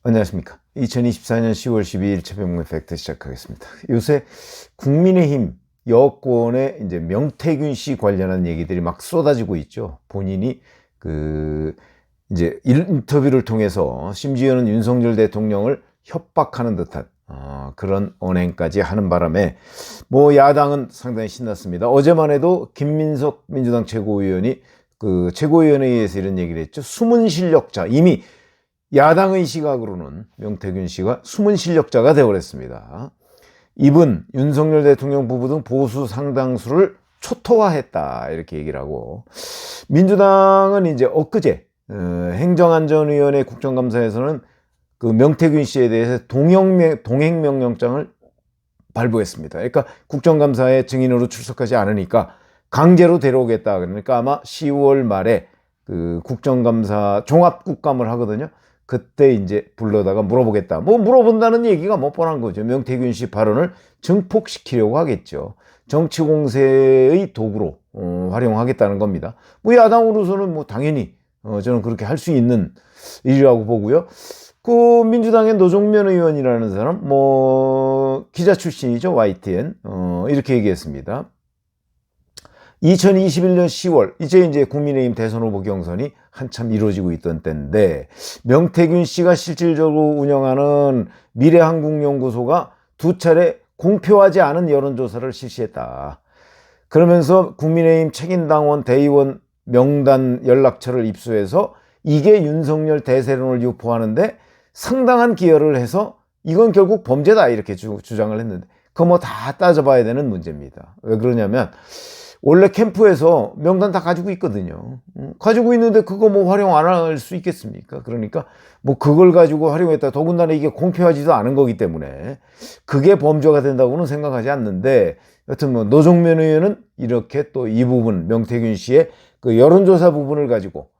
안녕하십니까. 2024년 10월 12일 최병무의 팩트 시작하겠습니다. 요새 국민의힘 여권의 이제 명태균 씨 관련한 얘기들이 막 쏟아지고 있죠. 본인이 이제 인터뷰를 통해서 심지어는 윤석열 대통령을 협박하는 듯한 그런 언행까지 하는 바람에 뭐 야당은 상당히 신났습니다. 어제만 해도 김민석 민주당 최고위원이 최고위원회의에서 이런 얘기를 했죠. 숨은 실력자, 이미 야당의 시각으로는 명태균 씨가 숨은 실력자가 되어버렸습니다. 이분 윤석열 대통령 부부 등 보수 상당수를 초토화했다 이렇게 얘기를 하고, 민주당은 이제 엊그제 행정안전위원회 국정감사에서는 명태균 씨에 대해서 동행명령장을 발부했습니다. 그러니까 국정감사에 증인으로 출석하지 않으니까 강제로 데려오겠다. 그러니까 아마 10월 말에 국정감사 종합국감을 하거든요. 그때 이제 불러다가 물어보겠다. 뭐 물어본다는 얘기가 뭐 뻔한 거죠. 명태균 씨 발언을 증폭시키려고 하겠죠. 정치 공세의 도구로 활용하겠다는 겁니다. 뭐 야당으로서는 뭐 당연히 저는 그렇게 할 수 있는 일이라고 보고요. 민주당의 노종면 의원이라는 사람, 기자 출신이죠. YTN. 이렇게 얘기했습니다. 2021년 10월, 이제 국민의힘 대선 후보 경선이 한참 이루어지고 있던 때인데, 명태균 씨가 실질적으로 운영하는 미래한국연구소가 2차례 공표하지 않은 여론조사를 실시했다. 그러면서 국민의힘 책임당원 대의원 명단 연락처를 입수해서 이게 윤석열 대세론을 유포하는데 상당한 기여를 해서 이건 결국 범죄다 이렇게 주장을 했는데, 그거 뭐 다 따져봐야 되는 문제입니다. 왜 그러냐면 원래 캠프에서 명단 다 가지고 있거든요. 가지고 있는데 그거 뭐 활용 안 할 수 있겠습니까? 그러니까 뭐 그걸 가지고 활용했다. 더군다나 이게 공표하지도 않은 거기 때문에 그게 범죄가 된다고는 생각하지 않는데, 여튼 뭐 노종면 의원은 이렇게 또 이 부분, 명태균 씨의 여론조사 부분을 가지고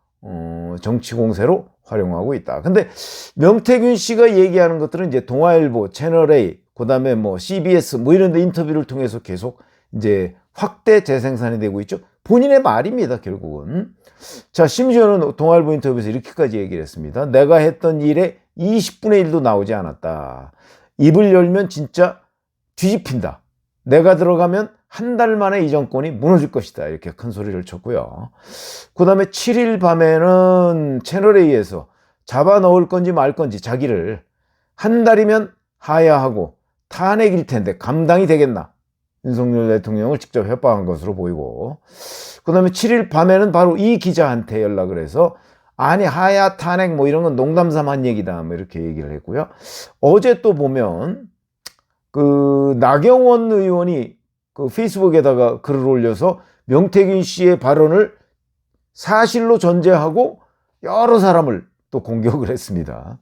정치 공세로 활용하고 있다. 근데 명태균 씨가 얘기하는 것들은 이제 동아일보, 채널A, 그다음에 뭐 CBS 뭐 이런 데 인터뷰를 통해서 계속 이제 확대 재생산이 되고 있죠. 본인의 말입니다, 결국은. 자, 심지어는 동아일보 인터뷰에서 이렇게까지 얘기를 했습니다. 내가 했던 일에 20분의 1도 나오지 않았다. 입을 열면 진짜 뒤집힌다. 내가 들어가면 한 달 만에 이 정권이 무너질 것이다. 이렇게 큰 소리를 쳤고요. 그 다음에 7일 밤에는 채널A에서 잡아 넣을 건지 말 건지 자기를 한 달이면 하야하고 탄핵일 텐데 감당이 되겠나. 윤석열 대통령을 직접 협박한 것으로 보이고, 그 다음에 7일 밤에는 바로 이 기자한테 연락을 해서 아니 하야 탄핵 뭐 이런 건 농담삼아 한 얘기다 뭐 이렇게 얘기를 했고요. 어제 또 보면 나경원 의원이 페이스북에다가 글을 올려서 명태균 씨의 발언을 사실로 전제하고 여러 사람을 또 공격을 했습니다.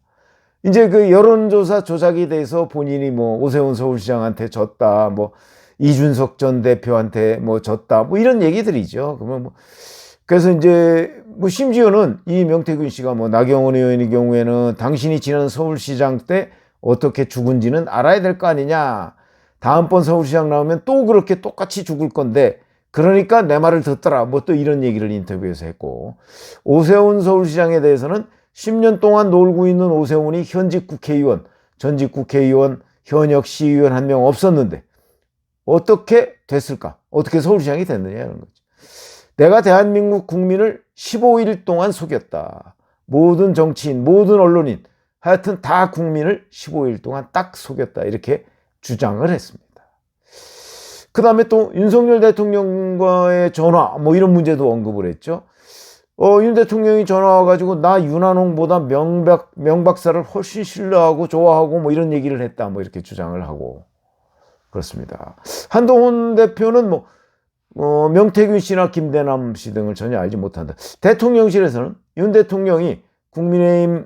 이제 여론조사 조작이 돼서 본인이 뭐 오세훈 서울시장한테 졌다, 뭐 이준석 전 대표한테 뭐 졌다, 뭐 이런 얘기들이죠. 그러면 그래서 이제 심지어는 이 명태균 씨가 나경원 의원의 경우에는 당신이 지난 서울시장 때 어떻게 죽은지는 알아야 될 거 아니냐. 다음번 서울시장 나오면 또 그렇게 똑같이 죽을 건데 그러니까 내 말을 듣더라. 뭐 또 이런 얘기를 인터뷰에서 했고, 오세훈 서울시장에 대해서는 10년 동안 놀고 있는 오세훈이 현직 국회의원, 전직 국회의원, 현역 시의원 한 명 없었는데 어떻게 됐을까? 어떻게 서울시장이 됐느냐 이런 거죠. 내가 대한민국 국민을 15일 동안 속였다. 모든 정치인, 모든 언론인, 하여튼 다 국민을 15일 동안 딱 속였다. 이렇게 주장을 했습니다. 그 다음에 또 윤석열 대통령과의 전화, 뭐 이런 문제도 언급을 했죠. 윤 대통령이 전화 와가지고 나 윤한홍보다 명박사를 훨씬 신뢰하고 좋아하고 뭐 이런 얘기를 했다. 뭐 이렇게 주장을 하고 그렇습니다. 한동훈 대표는 명태균 씨나 김대남 씨 등을 전혀 알지 못한다. 대통령실에서는 윤 대통령이 국민의힘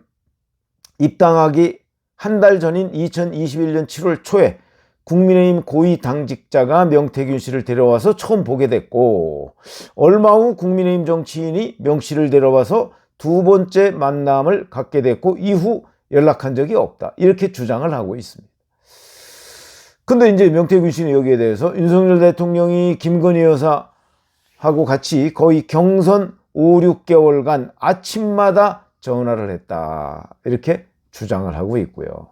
입당하기 한 달 전인 2021년 7월 초에 국민의힘 고위 당직자가 명태균 씨를 데려와서 처음 보게 됐고, 얼마 후 국민의힘 정치인이 명 씨를 데려와서 두 번째 만남을 갖게 됐고 이후 연락한 적이 없다. 이렇게 주장을 하고 있습니다. 근데 이제 명태균 씨는 여기에 대해서 윤석열 대통령이 김건희 여사하고 같이 거의 경선 5, 6개월간 아침마다 전화를 했다. 이렇게 주장을 하고 있고요.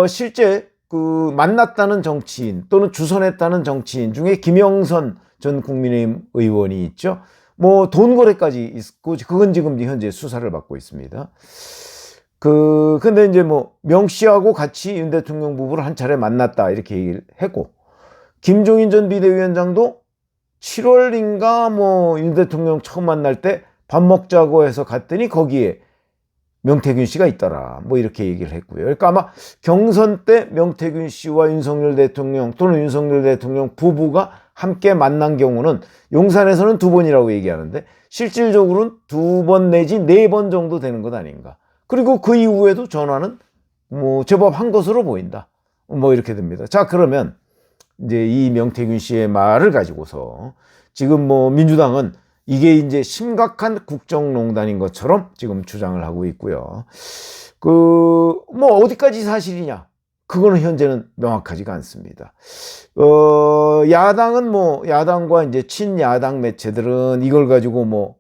실제 그 만났다는 정치인 또는 주선했다는 정치인 중에 김영선 전 국민의힘 의원이 있죠. 뭐 돈 거래까지 있고 그건 지금 현재 수사를 받고 있습니다. 근데 이제 뭐 명 씨하고 같이 윤 대통령 부부를 한 차례 만났다 이렇게 얘기를 했고, 김종인 전 비대위원장도 7월인가 뭐 윤 대통령 처음 만날 때 밥 먹자고 해서 갔더니 거기에 명태균 씨가 있더라. 뭐 이렇게 얘기를 했고요. 그러니까 아마 경선 때 명태균 씨와 윤석열 대통령 또는 윤석열 대통령 부부가 함께 만난 경우는 용산에서는 2번이라고 얘기하는데 실질적으로는 2번 내지 4번 정도 되는 것 아닌가. 그리고 그 이후에도 전화는 뭐 제법 한 것으로 보인다. 뭐 이렇게 됩니다. 자, 그러면 이제 이 명태균 씨의 말을 가지고서 지금 뭐 민주당은 이게 이제 심각한 국정농단인 것처럼 지금 주장을 하고 있고요. 뭐 어디까지 사실이냐? 그거는 현재는 명확하지가 않습니다. 야당은 뭐 야당과 이제 친야당 매체들은 이걸 가지고 뭐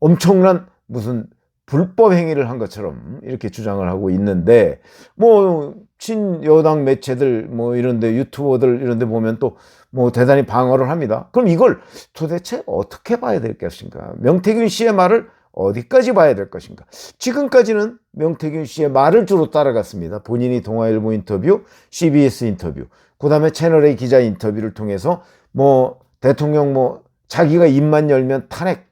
엄청난 무슨 불법 행위를 한 것처럼 이렇게 주장을 하고 있는데, 뭐 친여당 매체들 뭐 이런데 유튜버들 이런데 보면 또 뭐 대단히 방어를 합니다. 그럼 이걸 도대체 어떻게 봐야 될 것인가? 명태균 씨의 말을 어디까지 봐야 될 것인가? 지금까지는 명태균 씨의 말을 주로 따라갔습니다. 본인이 동아일보 인터뷰, CBS 인터뷰, 그 다음에 채널A 기자 인터뷰를 통해서 뭐 대통령 뭐 자기가 입만 열면 탄핵,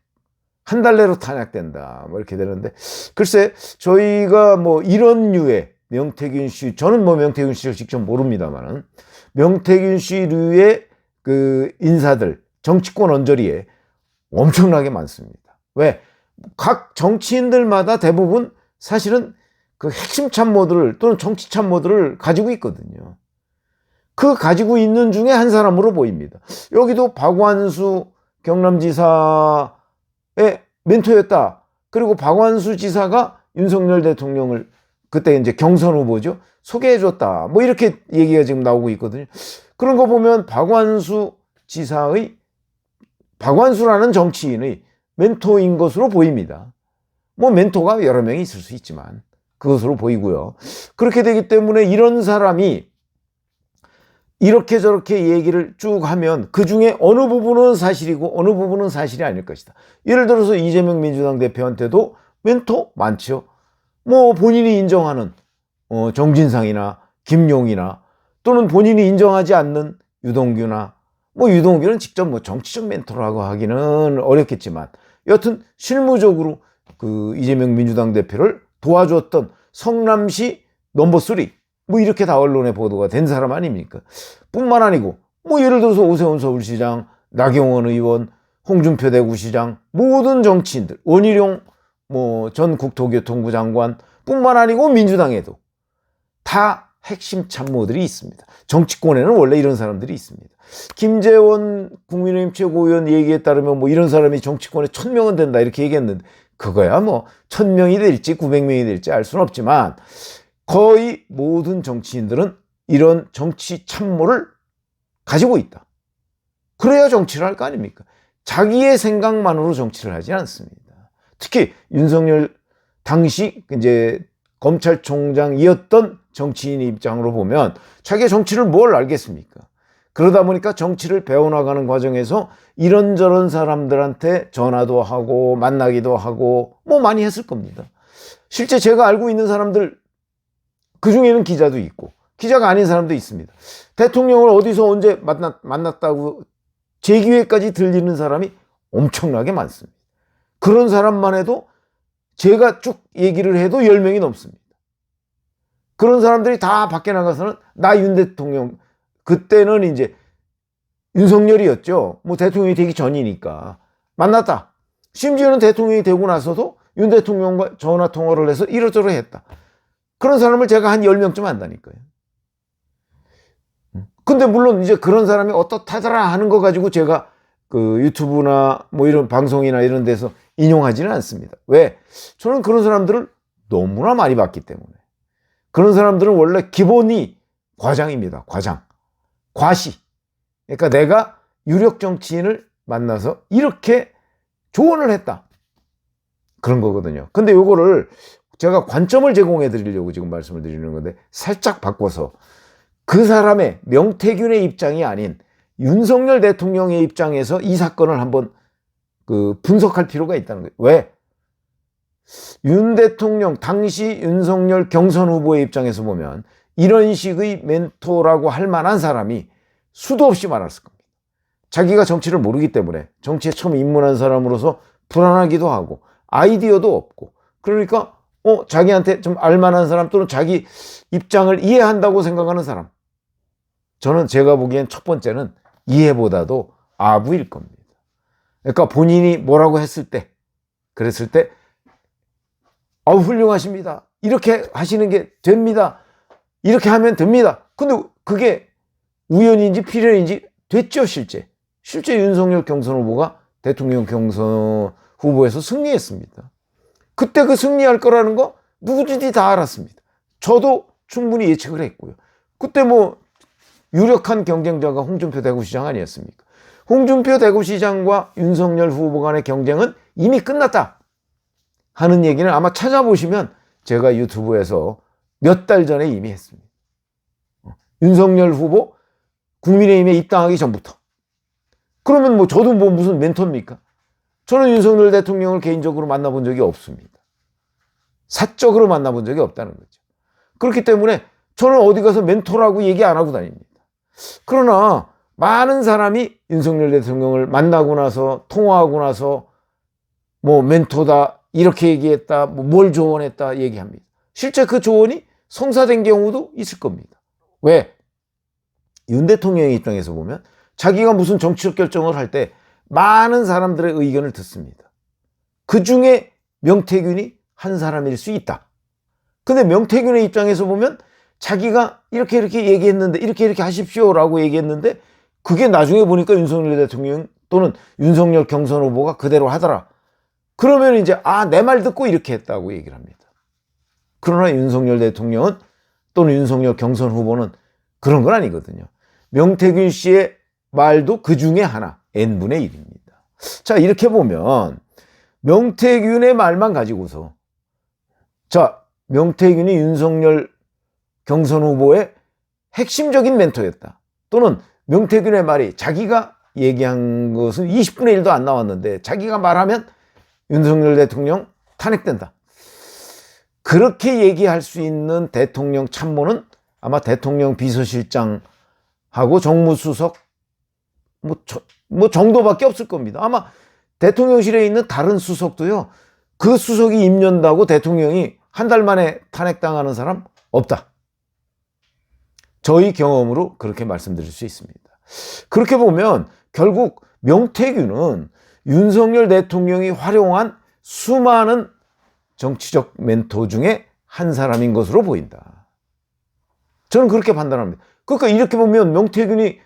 한 달 내로 탄핵된다 뭐 이렇게 되는데, 글쎄 저희가 뭐 이런 류의 명태균 씨, 저는 뭐 명태균 씨를 직접 모릅니다만은 명태균 씨류의 그 인사들 정치권 언저리에 엄청나게 많습니다. 왜? 각 정치인들마다 대부분 사실은 그 핵심 참모들을 또는 정치 참모들을 가지고 있거든요. 그 가지고 있는 중에 한 사람으로 보입니다. 여기도 박완수 경남지사의 멘토였다. 그리고 박완수 지사가 윤석열 대통령을 그때 이제 경선 후보죠. 소개해줬다. 뭐 이렇게 얘기가 지금 나오고 있거든요. 그런 거 보면 박완수라는 정치인의 멘토인 것으로 보입니다. 뭐 멘토가 여러 명이 있을 수 있지만 그것으로 보이고요. 그렇게 되기 때문에 이런 사람이 이렇게 저렇게 얘기를 쭉 하면 그 중에 어느 부분은 사실이고 어느 부분은 사실이 아닐 것이다. 예를 들어서 이재명 민주당 대표한테도 멘토 많죠. 뭐 본인이 인정하는 정진상이나 김용이나 또는 본인이 인정하지 않는 유동규나 뭐 유동규는 직접 뭐 정치적 멘토라고 하기는 어렵겠지만 여튼 실무적으로 그 이재명 민주당 대표를 도와줬던 성남시 넘버 3 뭐 이렇게 다 언론에 보도가 된 사람 아닙니까? 뿐만 아니고 뭐 예를 들어서 오세훈 서울시장, 나경원 의원, 홍준표 대구시장, 모든 정치인들, 원희룡 뭐 전 국토교통부 장관 뿐만 아니고 민주당에도 다 핵심 참모들이 있습니다. 정치권에는 원래 이런 사람들이 있습니다. 김재원 국민의힘 최고위원 얘기에 따르면 뭐 이런 사람이 정치권에 1000명은 된다 이렇게 얘기했는데 그거야 뭐 1000명이 될지 900명이 될지 알 수는 없지만 거의 모든 정치인들은 이런 정치 참모를 가지고 있다. 그래야 정치를 할 거 아닙니까? 자기의 생각만으로 정치를 하지 않습니다. 특히 윤석열 당시 이제 검찰총장이었던 정치인의 입장으로 보면 자기가 정치를 뭘 알겠습니까? 그러다 보니까 정치를 배워나가는 과정에서 이런저런 사람들한테 전화도 하고 만나기도 하고 뭐 많이 했을 겁니다. 실제 제가 알고 있는 사람들 그 중에는 기자도 있고 기자가 아닌 사람도 있습니다. 대통령을 어디서 언제 만났다고 제 귀에까지 들리는 사람이 엄청나게 많습니다. 그런 사람만 해도 제가 쭉 얘기를 해도 10명이 넘습니다. 그런 사람들이 다 밖에 나가서는 나 윤 대통령, 그때는 이제 윤석열이었죠. 뭐 대통령이 되기 전이니까 만났다. 심지어는 대통령이 되고 나서도 윤 대통령과 전화 통화를 해서 이러저러 했다. 그런 사람을 제가 한 10명쯤 안다니까요. 근데 물론 이제 그런 사람이 어떻다더라 하는 거 가지고 제가 그 유튜브나 뭐 이런 방송이나 이런 데서 인용하지는 않습니다. 왜? 저는 그런 사람들을 너무나 많이 봤기 때문에. 그런 사람들은 원래 기본이 과장입니다. 과장. 과시. 그러니까 내가 유력 정치인을 만나서 이렇게 조언을 했다. 그런 거거든요. 근데 요거를 제가 관점을 제공해 드리려고 지금 말씀을 드리는 건데 살짝 바꿔서 그 사람의 명태균의 입장이 아닌 윤석열 대통령의 입장에서 이 사건을 한번 분석할 필요가 있다는 거예요. 왜? 윤 대통령 당시 윤석열 경선 후보의 입장에서 보면 이런 식의 멘토라고 할 만한 사람이 수도 없이 많았을 겁니다. 자기가 정치를 모르기 때문에 정치에 처음 입문한 사람으로서 불안하기도 하고 아이디어도 없고 그러니까 자기한테 좀 알만한 사람 또는 자기 입장을 이해한다고 생각하는 사람. 저는 제가 보기엔 첫 번째는 이해보다도 아부일 겁니다. 그러니까 본인이 뭐라고 그랬을 때 훌륭하십니다. 이렇게 하시는 게 됩니다. 이렇게 하면 됩니다. 근데 그게 우연인지 필연인지 됐죠, 실제. 실제 윤석열 경선 후보가 대통령 경선 후보에서 승리했습니다. 그때 그 승리할 거라는 거 누구든지 다 알았습니다. 저도 충분히 예측을 했고요. 그때 유력한 경쟁자가 홍준표 대구시장 아니었습니까? 홍준표 대구시장과 윤석열 후보 간의 경쟁은 이미 끝났다 하는 얘기는 아마 찾아보시면 제가 유튜브에서 몇 달 전에 이미 했습니다. 윤석열 후보 국민의힘에 입당하기 전부터. 그러면 저도 무슨 멘토입니까? 저는 윤석열 대통령을 개인적으로 만나본 적이 없습니다. 사적으로 만나본 적이 없다는 거죠. 그렇기 때문에 저는 어디 가서 멘토라고 얘기 안 하고 다닙니다. 그러나 많은 사람이 윤석열 대통령을 만나고 나서 통화하고 나서 멘토다 이렇게 얘기했다 뭘 조언했다 얘기합니다. 실제 그 조언이 성사된 경우도 있을 겁니다. 왜? 윤 대통령의 입장에서 보면 자기가 무슨 정치적 결정을 할 때 많은 사람들의 의견을 듣습니다. 그 중에 명태균이 한 사람일 수 있다. 근데 명태균의 입장에서 보면 자기가 이렇게 얘기했는데 이렇게 하십시오라고 얘기했는데 그게 나중에 보니까 윤석열 대통령 또는 윤석열 경선 후보가 그대로 하더라. 그러면 이제 내 말 듣고 이렇게 했다고 얘기를 합니다. 그러나 윤석열 대통령은 또는 윤석열 경선 후보는 그런 건 아니거든요. 명태균 씨의 말도 그 중에 하나, n분의 1입니다. 자, 이렇게 보면 명태균의 말만 가지고서 명태균이 윤석열 경선 후보의 핵심적인 멘토였다. 또는 명태균의 말이 자기가 얘기한 것은 20분의 1도 안 나왔는데 자기가 말하면 윤석열 대통령 탄핵된다. 그렇게 얘기할 수 있는 대통령 참모는 아마 대통령 비서실장하고 정무수석 정도밖에 없을 겁니다. 아마 대통령실에 있는 다른 수석도요. 그 수석이 임년다고 대통령이 한 달 만에 탄핵당하는 사람 없다. 저희 경험으로 그렇게 말씀드릴 수 있습니다. 그렇게 보면 결국 명태균은 윤석열 대통령이 활용한 수많은 정치적 멘토 중에 한 사람인 것으로 보인다. 저는 그렇게 판단합니다. 그러니까 이렇게 보면 명태균이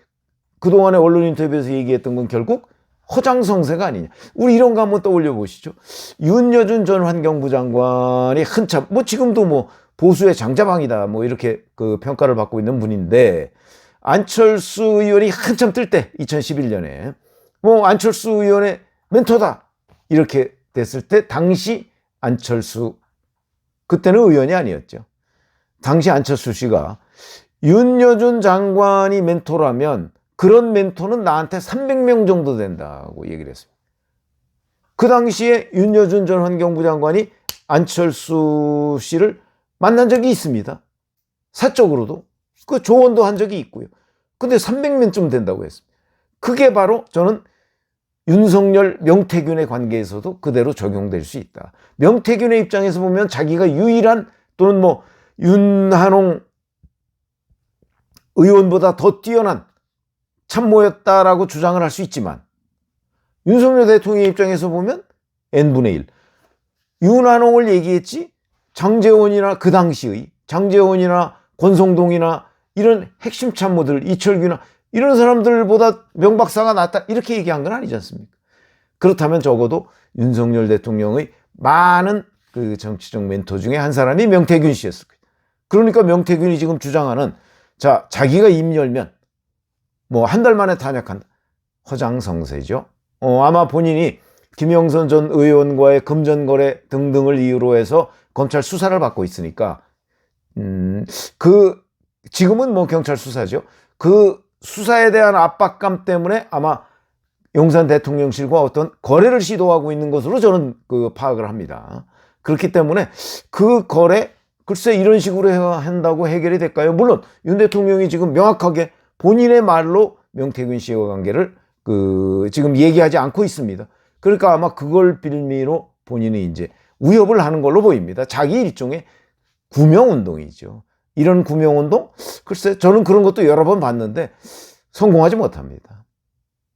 그동안에 언론 인터뷰에서 얘기했던 건 결국 허장성세가 아니냐. 우리 이런 거 한번 떠올려 보시죠. 윤여준 전 환경부 장관이 한참 지금도 보수의 장자방이다 이렇게 평가를 받고 있는 분인데 안철수 의원이 한참 뜰 때 2011년에 안철수 의원의 멘토다 이렇게 됐을 때 당시 안철수 그때는 의원이 아니었죠. 당시 안철수 씨가 윤여준 장관이 멘토라면 그런 멘토는 나한테 300명 정도 된다고 얘기를 했습니다. 그 당시에 윤여준 전 환경부 장관이 안철수 씨를 만난 적이 있습니다. 사적으로도. 그 조언도 한 적이 있고요. 근데 300명쯤 된다고 했습니다. 그게 바로 저는 윤석열, 명태균의 관계에서도 그대로 적용될 수 있다. 명태균의 입장에서 보면 자기가 유일한 또는 윤한홍 의원보다 더 뛰어난 참모였다라고 주장을 할 수 있지만 윤석열 대통령의 입장에서 보면 n분의 1. 윤한홍을 얘기했지 장제원이나 그 당시의 장제원이나 권성동이나 이런 핵심 참모들 이철규나 이런 사람들보다 명박사가 낫다 이렇게 얘기한 건 아니지 않습니까? 그렇다면 적어도 윤석열 대통령의 많은 그 정치적 멘토 중에 한 사람이 명태균 씨였을 거예요. 그러니까 명태균이 지금 주장하는 자기가 입 열면 한 달 만에 탄핵한다. 허장성세죠. 아마 본인이 김영선 전 의원과의 금전거래 등등을 이유로 해서 검찰 수사를 받고 있으니까 지금은 뭐 경찰 수사죠. 그 수사에 대한 압박감 때문에 아마 용산 대통령실과 어떤 거래를 시도하고 있는 것으로 저는 파악을 합니다. 그렇기 때문에 그 거래 글쎄 이런 식으로 한다고 해결이 될까요? 물론 윤 대통령이 지금 명확하게 본인의 말로 명태균 씨와 관계를 지금 얘기하지 않고 있습니다. 그러니까 아마 그걸 빌미로 본인이 이제 위협을 하는 걸로 보입니다. 자기 일종의 구명운동이죠. 이런 구명운동? 글쎄 저는 그런 것도 여러 번 봤는데 성공하지 못합니다.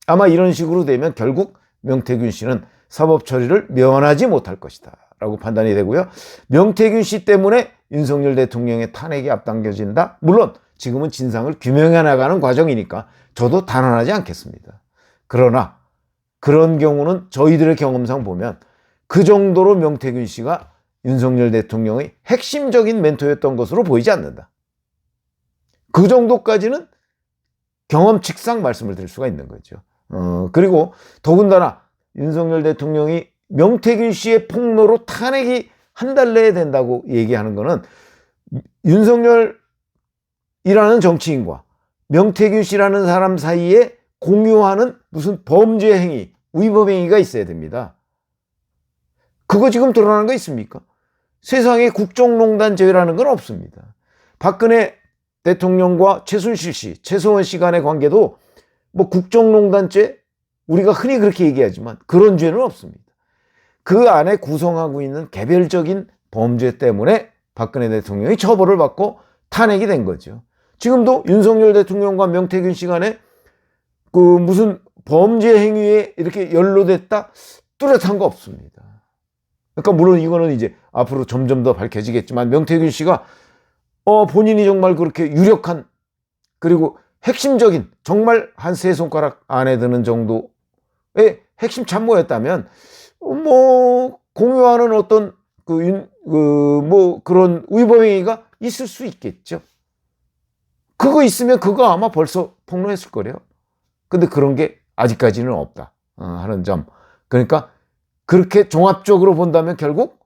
아마 이런 식으로 되면 결국 명태균 씨는 사법 처리를 면하지 못할 것이다 라고 판단이 되고요. 명태균 씨 때문에 윤석열 대통령의 탄핵이 앞당겨진다? 물론 지금은 진상을 규명해 나가는 과정이니까 저도 단언하지 않겠습니다. 그러나 그런 경우는 저희들의 경험상 보면 그 정도로 명태균 씨가 윤석열 대통령의 핵심적인 멘토였던 것으로 보이지 않는다. 그 정도까지는 경험칙상 말씀을 드릴 수가 있는 거죠. 그리고 더군다나 윤석열 대통령이 명태균 씨의 폭로로 탄핵이 한 달 내에 된다고 얘기하는 거는 윤석열이라는 정치인과 명태균 씨라는 사람 사이에 공유하는 무슨 범죄 행위, 위법 행위가 있어야 됩니다. 그거 지금 드러나는 거 있습니까? 세상에 국정농단죄라는 건 없습니다. 박근혜 대통령과 최순실 씨, 최서원 씨 간의 관계도 뭐 국정농단죄, 우리가 흔히 그렇게 얘기하지만 그런 죄는 없습니다. 그 안에 구성하고 있는 개별적인 범죄 때문에 박근혜 대통령이 처벌을 받고 탄핵이 된 거죠. 지금도 윤석열 대통령과 명태균 씨 간에 무슨 범죄 행위에 이렇게 연루됐다? 뚜렷한 거 없습니다. 그러니까 물론 이거는 이제 앞으로 점점 더 밝혀지겠지만 명태균 씨가 본인이 정말 그렇게 유력한 그리고 핵심적인 정말 한 세 손가락 안에 드는 정도의 핵심 참모였다면 뭐 공유하는 어떤 뭐 그런 위법행위가 있을 수 있겠죠. 그거 있으면 그거 아마 벌써 폭로했을 거래요. 근데 그런 게 아직까지는 없다 하는 점. 그러니까 그렇게 종합적으로 본다면 결국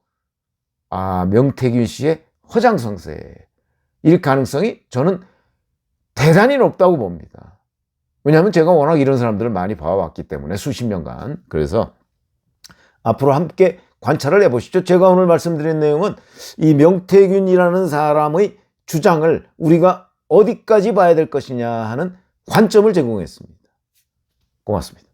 명태균 씨의 허장성세일 가능성이 저는 대단히 높다고 봅니다. 왜냐하면 제가 워낙 이런 사람들을 많이 봐왔기 때문에 수십 년간. 그래서 앞으로 함께 관찰을 해보시죠. 제가 오늘 말씀드린 내용은 이 명태균이라는 사람의 주장을 우리가 어디까지 봐야 될 것이냐 하는 관점을 제공했습니다. 고맙습니다.